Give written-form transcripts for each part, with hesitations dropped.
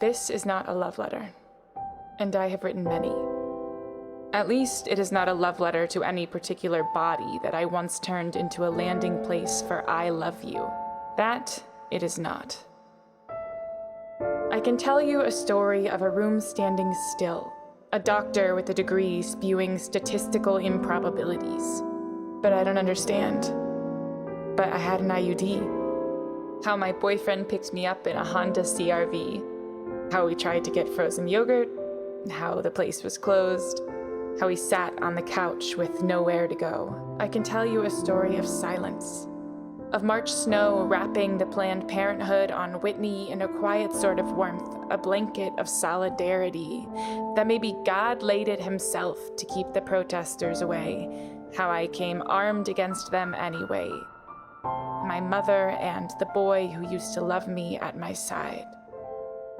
This is not a love letter, and I have written many. At least it is not a love letter to any particular body that I once turned into a landing place for I love you. That it is not. I can tell you a story of a room standing still, a doctor with a degree spewing statistical improbabilities. But I don't understand. But I had an IUD. How my boyfriend picked me up in a Honda CR-V. How we tried to get frozen yogurt. How the place was closed. How he sat on the couch with nowhere to go. I can tell you a story of silence. Of March snow wrapping the Planned Parenthood on Whitney in a quiet sort of warmth, a blanket of solidarity, that maybe God laid it himself to keep the protesters away. How I came armed against them anyway. My mother and the boy who used to love me at my side.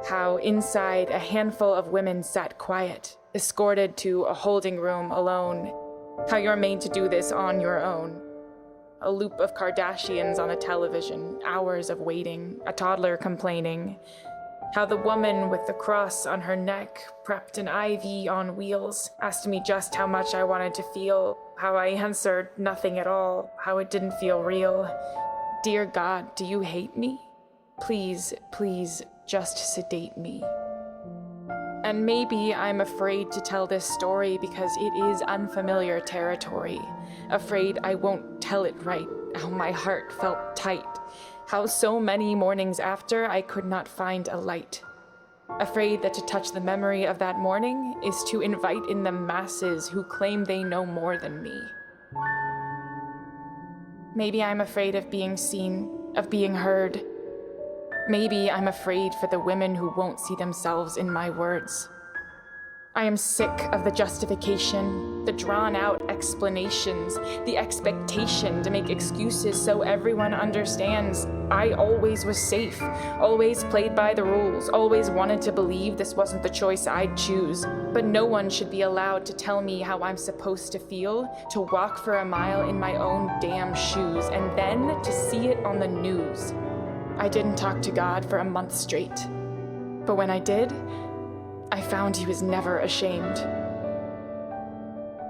How inside a handful of women sat quiet, escorted to a holding room alone. How you're made to do this on your own. A loop of Kardashians on the television, hours of waiting, a toddler complaining. How the woman with the cross on her neck, prepped an IV on wheels, asked me just how much I wanted to feel. How I answered nothing at all, how it didn't feel real. Dear God, do you hate me? Please, please, just sedate me. And maybe I'm afraid to tell this story because it is unfamiliar territory. Afraid I won't tell it right, how my heart felt tight. How so many mornings after I could not find a light. Afraid that to touch the memory of that morning is to invite in the masses who claim they know more than me. Maybe I'm afraid of being seen, of being heard. Maybe I'm afraid for the women who won't see themselves in my words. I am sick of the justification, the drawn-out explanations, the expectation to make excuses so everyone understands. I always was safe, always played by the rules, always wanted to believe this wasn't the choice I'd choose. But no one should be allowed to tell me how I'm supposed to feel, to walk for a mile in my own damn shoes, and then to see it on the news. I didn't talk to God for a month straight. But when I did, I found he was never ashamed.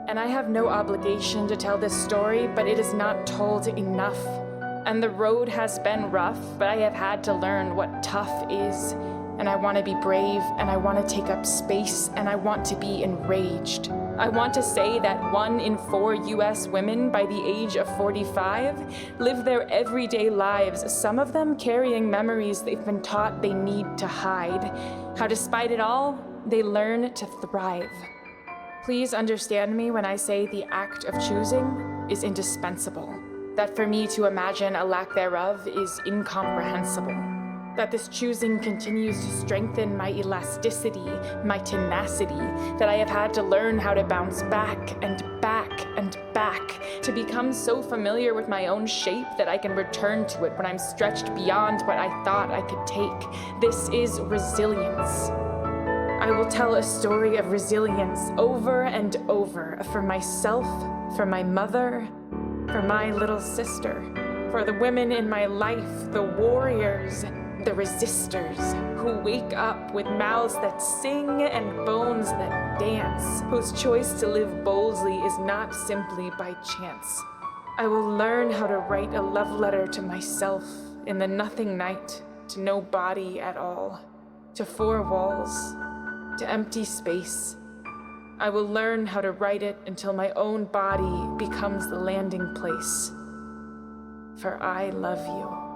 And I have no obligation to tell this story, but it is not told enough. And the road has been rough, but I have had to learn what tough is. And I want to be brave, and I want to take up space, and I want to be enraged. I want to say that 1 in 4 US women by the age of 45 live their everyday lives, some of them carrying memories they've been taught they need to hide. How despite it all, they learn to thrive. Please understand me when I say the act of choosing is indispensable. That for me to imagine a lack thereof is incomprehensible. That this choosing continues to strengthen my elasticity, my tenacity, that I have had to learn how to bounce back and back and back, to become so familiar with my own shape that I can return to it when I'm stretched beyond what I thought I could take. This is resilience. I will tell a story of resilience over and over, for myself, for my mother, for my little sister, for the women in my life, the warriors, the resistors, who wake up with mouths that sing and bones that dance, whose choice to live boldly is not simply by chance. I will learn how to write a love letter to myself in the nothing night, to no body at all, to 4 walls, to empty space. I will learn how to write it until my own body becomes the landing place. For I love you.